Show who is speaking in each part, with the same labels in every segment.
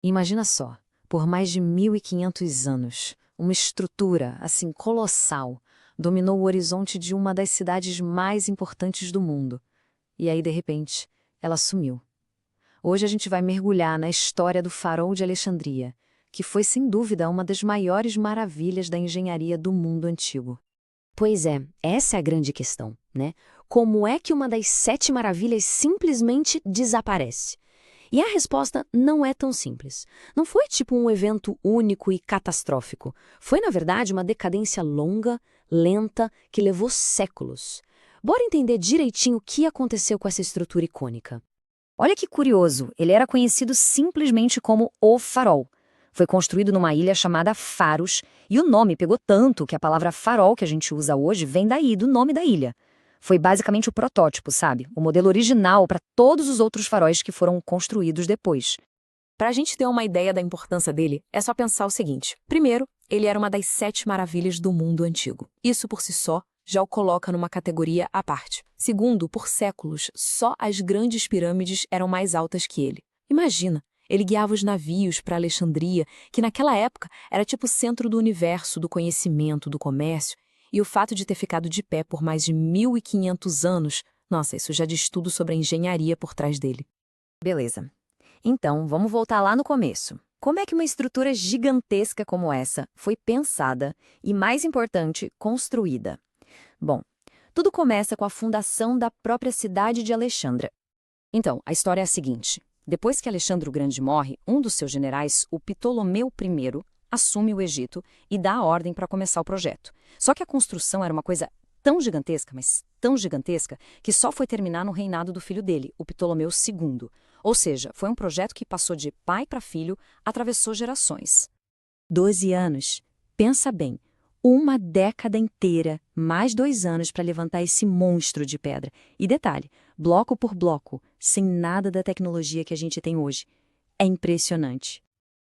Speaker 1: Imagina só, por mais de 1500 anos, uma estrutura, assim, colossal, dominou o horizonte de uma das cidades mais importantes do mundo. E aí, de repente, ela sumiu. Hoje a gente vai mergulhar na história do Farol de Alexandria, que foi, sem dúvida, uma das maiores maravilhas da engenharia do mundo antigo.
Speaker 2: Pois é, essa é a grande questão, né? Como é que uma das 7 maravilhas simplesmente desaparece? E a resposta não é tão simples. Não foi tipo um evento único e catastrófico. Foi, na verdade, uma decadência longa, lenta, que levou séculos. Bora entender direitinho o que aconteceu com essa estrutura icônica.
Speaker 3: Olha que curioso, ele era conhecido simplesmente como o Farol. Foi construído numa ilha chamada Faros, e o nome pegou tanto que a palavra farol que a gente usa hoje vem daí, do nome da ilha. Foi basicamente o protótipo, sabe? O modelo original para todos os outros faróis que foram construídos depois.
Speaker 2: Para a gente ter uma ideia da importância dele, é só pensar o seguinte. Primeiro, ele era uma das 7 maravilhas do mundo antigo. Isso por si só já o coloca numa categoria à parte. Segundo, por séculos, só as grandes pirâmides eram mais altas que ele. Imagina, ele guiava os navios para Alexandria, que naquela época era tipo o centro do universo, do conhecimento, do comércio, e o fato de ter ficado de pé por mais de 1500 anos, nossa, isso já diz tudo sobre a engenharia por trás dele.
Speaker 3: Beleza. Então, vamos voltar lá no começo. Como é que uma estrutura gigantesca como essa foi pensada e, mais importante, construída? Bom, tudo começa com a fundação da própria cidade de Alexandra. Então, a história é a seguinte. Depois que Alexandre o Grande morre, um dos seus generais, o Ptolomeu I, assume o Egito e dá a ordem para começar o projeto. Só que a construção era uma coisa tão gigantesca, mas tão gigantesca, que só foi terminar no reinado do filho dele, o Ptolomeu II. Ou seja, foi um projeto que passou de pai para filho, atravessou gerações. 12 anos. Pensa bem. Uma década inteira, mais 2 anos para levantar esse monstro de pedra. E detalhe, bloco por bloco, sem nada da tecnologia que a gente tem hoje. É impressionante.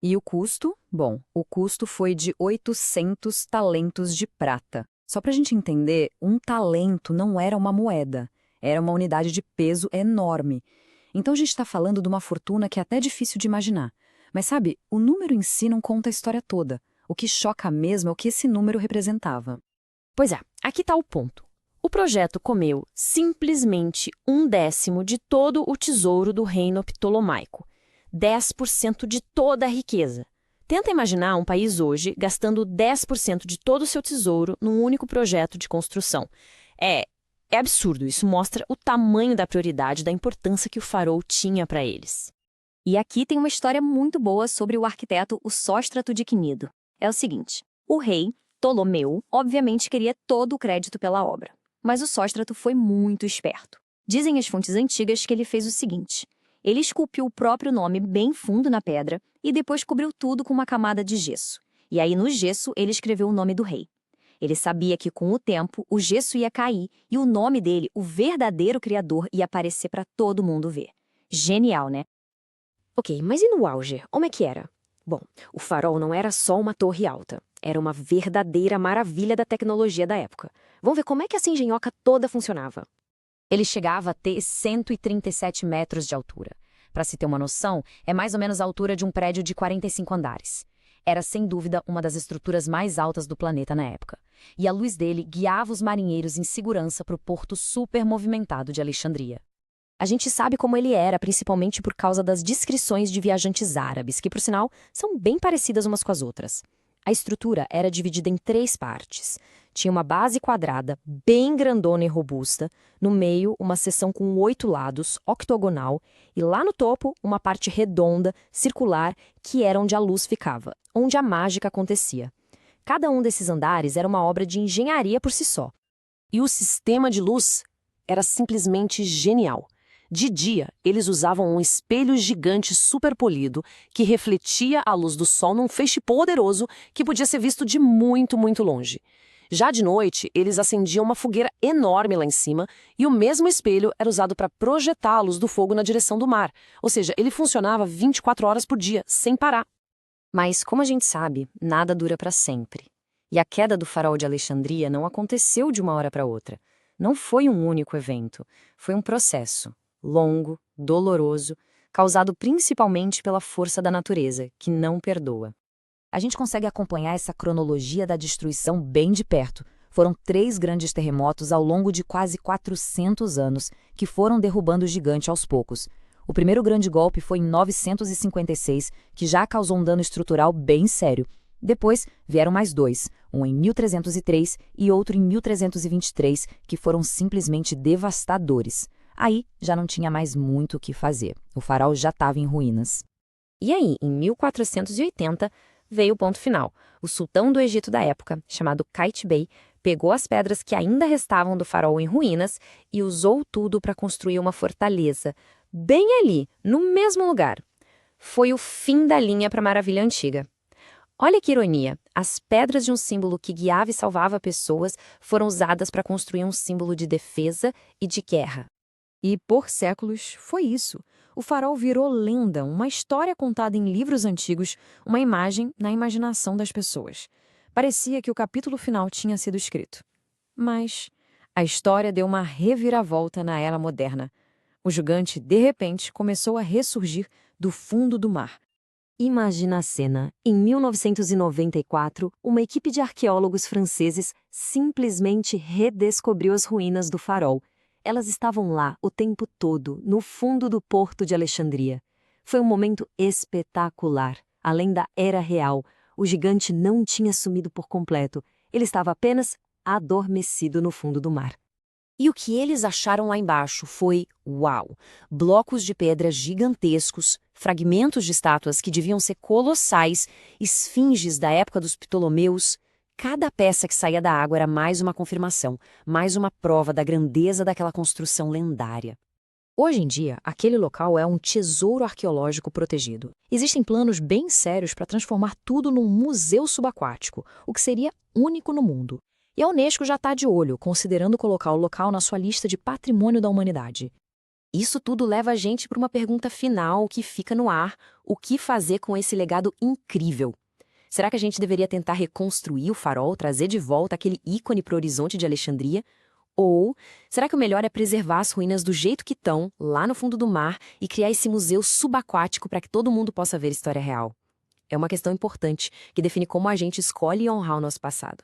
Speaker 3: E o custo? Bom, o custo foi de 800 talentos de prata. Só para a gente entender, um talento não era uma moeda, era uma unidade de peso enorme. Então a gente está falando de uma fortuna que é até difícil de imaginar. Mas sabe, o número em si não conta a história toda. O que choca mesmo é o que esse número representava.
Speaker 2: Pois é, aqui está o ponto. O projeto comeu simplesmente 1/10 de todo o tesouro do reino ptolomaico. 10% de toda a riqueza. Tenta imaginar um país hoje gastando 10% de todo o seu tesouro num único projeto de construção. É absurdo, isso mostra o tamanho da prioridade, da importância que o farol tinha para eles.
Speaker 3: E aqui tem uma história muito boa sobre o arquiteto, o Sóstrato de Cnido. É o seguinte, o rei, Ptolomeu, obviamente queria todo o crédito pela obra. Mas o Sóstrato foi muito esperto. Dizem as fontes antigas que ele fez o seguinte, ele esculpiu o próprio nome bem fundo na pedra e depois cobriu tudo com uma camada de gesso. E aí no gesso ele escreveu o nome do rei. Ele sabia que com o tempo o gesso ia cair e o nome dele, o verdadeiro criador, ia aparecer para todo mundo ver. Genial, né?
Speaker 2: Ok, mas e no auge? Como é que era? Bom, o farol não era só uma torre alta. Era uma verdadeira maravilha da tecnologia da época. Vamos ver como é que essa engenhoca toda funcionava.
Speaker 3: Ele chegava a ter 137 metros de altura. Para se ter uma noção, é mais ou menos a altura de um prédio de 45 andares. Era, sem dúvida, uma das estruturas mais altas do planeta na época. E a luz dele guiava os marinheiros em segurança para o porto super movimentado de Alexandria.
Speaker 2: A gente sabe como ele era, principalmente por causa das descrições de viajantes árabes, que, por sinal, são bem parecidas umas com as outras. A estrutura era dividida em 3 partes. Tinha uma base quadrada, bem grandona e robusta, no meio uma seção com 8 lados, octogonal, e lá no topo uma parte redonda, circular, que era onde a luz ficava, onde a mágica acontecia. Cada um desses andares era uma obra de engenharia por si só.
Speaker 4: E o sistema de luz era simplesmente genial. De dia, eles usavam um espelho gigante super polido que refletia a luz do sol num feixe poderoso que podia ser visto de muito, muito longe. Já de noite, eles acendiam uma fogueira enorme lá em cima e o mesmo espelho era usado para projetar a luz do fogo na direção do mar. Ou seja, ele funcionava 24 horas por dia, sem parar.
Speaker 3: Mas, como a gente sabe, nada dura para sempre. E a queda do farol de Alexandria não aconteceu de uma hora para outra. Não foi um único evento, foi um processo. Longo, doloroso, causado principalmente pela força da natureza, que não perdoa. A gente consegue acompanhar essa cronologia da destruição bem de perto. Foram 3 grandes terremotos ao longo de quase 400 anos que foram derrubando o gigante aos poucos. O primeiro grande golpe foi em 956, que já causou um dano estrutural bem sério. Depois vieram mais 2, um em 1303 e outro em 1323, que foram simplesmente devastadores. Aí já não tinha mais muito o que fazer. O farol já estava em ruínas.
Speaker 2: E aí, em 1480, veio o ponto final. O sultão do Egito da época, chamado Qaitbay, pegou as pedras que ainda restavam do farol em ruínas e usou tudo para construir uma fortaleza, bem ali, no mesmo lugar. Foi o fim da linha para a Maravilha Antiga. Olha que ironia, as pedras de um símbolo que guiava e salvava pessoas foram usadas para construir um símbolo de defesa e de guerra.
Speaker 3: E por séculos foi isso. O farol virou lenda, uma história contada em livros antigos, uma imagem na imaginação das pessoas. Parecia que o capítulo final tinha sido escrito. Mas a história deu uma reviravolta na era moderna. O gigante, de repente, começou a ressurgir do fundo do mar.
Speaker 4: Imagina a cena. Em 1994, uma equipe de arqueólogos franceses simplesmente redescobriu as ruínas do farol. Elas estavam lá o tempo todo, no fundo do porto de Alexandria. Foi um momento espetacular. Além da era real, o gigante não tinha sumido por completo. Ele estava apenas adormecido no fundo do mar.
Speaker 2: E o que eles acharam lá embaixo foi, uau, blocos de pedra gigantescos, fragmentos de estátuas que deviam ser colossais, esfinges da época dos Ptolomeus. Cada peça que saía da água era mais uma confirmação, mais uma prova da grandeza daquela construção lendária. Hoje em dia, aquele local é um tesouro arqueológico protegido. Existem planos bem sérios para transformar tudo num museu subaquático, o que seria único no mundo. E a Unesco já está de olho, considerando colocar o local na sua lista de patrimônio da humanidade. Isso tudo leva a gente para uma pergunta final que fica no ar: o que fazer com esse legado incrível? Será que a gente deveria tentar reconstruir o farol, trazer de volta aquele ícone para o horizonte de Alexandria? Ou será que o melhor é preservar as ruínas do jeito que estão, lá no fundo do mar, e criar esse museu subaquático para que todo mundo possa ver a história real? É uma questão importante, que define como a gente escolhe honrar o nosso passado.